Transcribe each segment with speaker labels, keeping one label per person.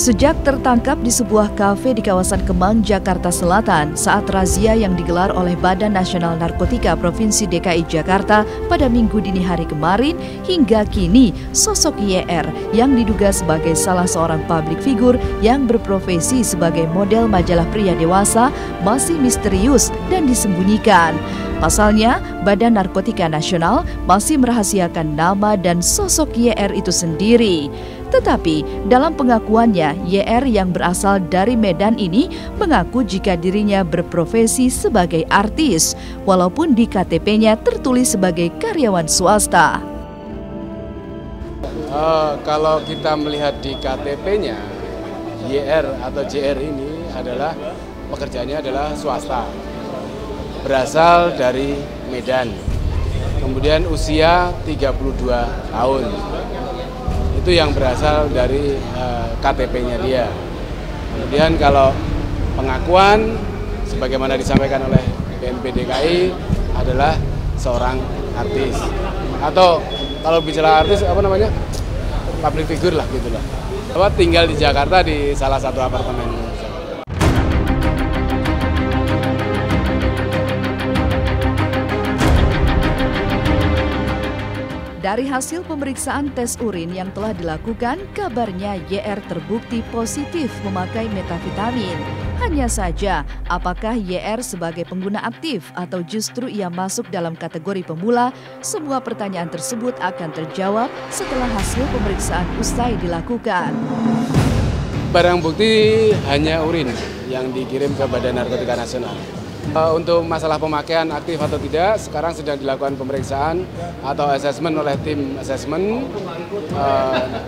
Speaker 1: Sejak tertangkap di sebuah kafe di kawasan Kemang, Jakarta Selatan saat razia yang digelar oleh Badan Nasional Narkotika Provinsi DKI Jakarta pada Minggu dini hari kemarin, hingga kini sosok YR yang diduga sebagai salah seorang publik figur yang berprofesi sebagai model majalah pria dewasa masih misterius dan disembunyikan. Pasalnya, Badan Narkotika Nasional masih merahasiakan nama dan sosok YR itu sendiri. Tetapi dalam pengakuannya, YR yang berasal dari Medan ini mengaku jika dirinya berprofesi sebagai artis, walaupun di KTP-nya tertulis sebagai karyawan swasta.
Speaker 2: Kalau kita melihat di KTP-nya, YR atau JR ini adalah pekerjaannya adalah swasta, berasal dari Medan, kemudian usia 32 tahun. Itu yang berasal dari KTP-nya dia. Kemudian kalau pengakuan sebagaimana disampaikan oleh BNP DKI adalah seorang artis, atau kalau bicara artis apa namanya, public figure lah gitulah. Tinggal di Jakarta di salah satu apartemen.
Speaker 1: Dari hasil pemeriksaan tes urin yang telah dilakukan, kabarnya YR terbukti positif memakai metavitamin. Hanya saja, apakah YR sebagai pengguna aktif atau justru ia masuk dalam kategori pemula? Semua pertanyaan tersebut akan terjawab setelah hasil pemeriksaan usai dilakukan.
Speaker 2: Barang bukti hanya urin yang dikirim ke Badan Narkotika Nasional. Untuk masalah pemakaian aktif atau tidak, sekarang sedang dilakukan pemeriksaan atau asesmen oleh tim asesmen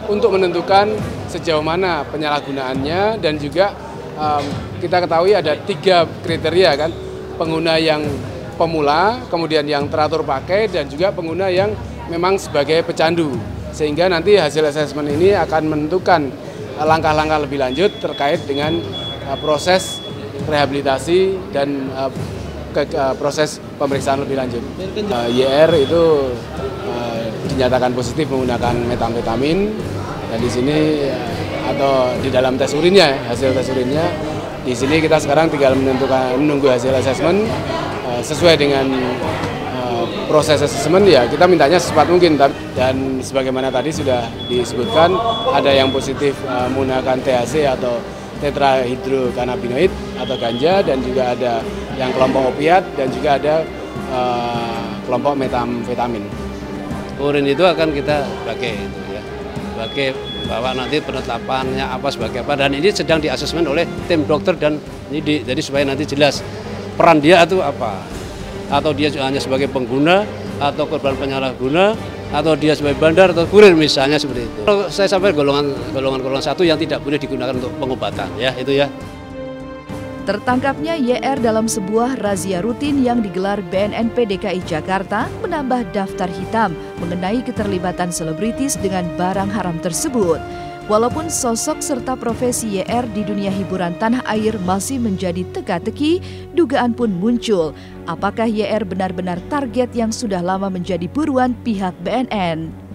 Speaker 2: untuk menentukan sejauh mana penyalahgunaannya, dan juga kita ketahui ada 3 kriteria kan, pengguna yang pemula, kemudian yang teratur pakai, dan juga pengguna yang memang sebagai pecandu. Sehingga nanti hasil asesmen ini akan menentukan langkah-langkah lebih lanjut terkait dengan proses rehabilitasi dan proses pemeriksaan lebih lanjut. YR itu dinyatakan positif menggunakan metamfetamin, dan di sini atau di dalam tes urinnya, hasil tes urinnya, di sini kita sekarang tinggal menunggu hasil asesmen sesuai dengan proses asesmen. Ya kita mintanya secepat mungkin, dan sebagaimana tadi sudah disebutkan ada yang positif menggunakan THC atau tetrahidrokanabinoid atau ganja, dan juga ada yang kelompok opiat, dan juga ada kelompok metamfetamin.
Speaker 3: Urin itu akan kita pakai itu ya, sebagai bahwa nanti penetapannya apa sebagai apa, dan ini sedang diasesmen oleh tim dokter dan penyidik, jadi supaya nanti jelas peran dia itu apa, atau dia hanya sebagai pengguna atau korban penyalahguna, atau dia sebagai bandar atau kurir misalnya, seperti itu. Kalau saya sampai golongan 1 yang tidak boleh digunakan untuk pengobatan, ya itu ya.
Speaker 1: Tertangkapnya YR dalam sebuah razia rutin yang digelar BNNP DKI Jakarta menambah daftar hitam mengenai keterlibatan selebritis dengan barang haram tersebut. Walaupun sosok serta profesi YR di dunia hiburan tanah air masih menjadi teka-teki, dugaan pun muncul. Apakah YR benar-benar target yang sudah lama menjadi buruan pihak BNN?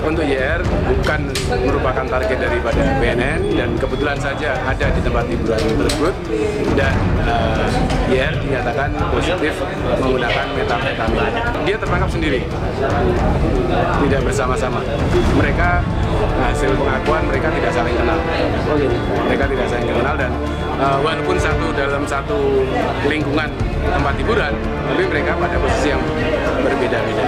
Speaker 2: Untuk YR bukan merupakan target daripada BNN, dan kebetulan saja ada di tempat hiburan tersebut, dan YR dinyatakan positif menggunakan metamfetamin. Dia tertangkap sendiri, tidak bersama-sama. Mereka hasil pengakuan mereka tidak saling kenal. Mereka tidak saling kenal, dan walaupun dalam satu lingkungan tempat hiburan, tapi mereka pada posisi yang berbeda-beda.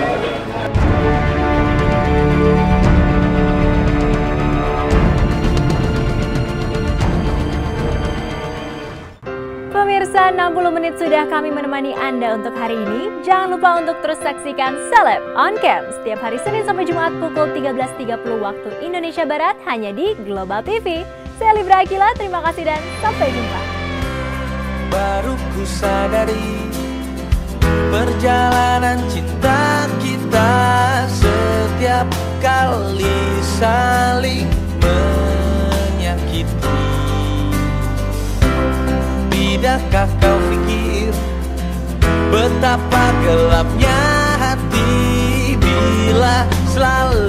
Speaker 4: Pemirsa, 60 menit sudah kami menemani Anda untuk hari ini. Jangan lupa untuk terus saksikan Celeb on Cam setiap hari Senin sampai Jumat pukul 13.30 waktu Indonesia Barat hanya di Global TV. Saya Libra Akila, terima kasih dan sampai jumpa.
Speaker 5: Baru ku sadari perjalanan cinta kita setiap kali saling menyakiti. Tidakkah kau pikir betapa gelapnya hati bila selalu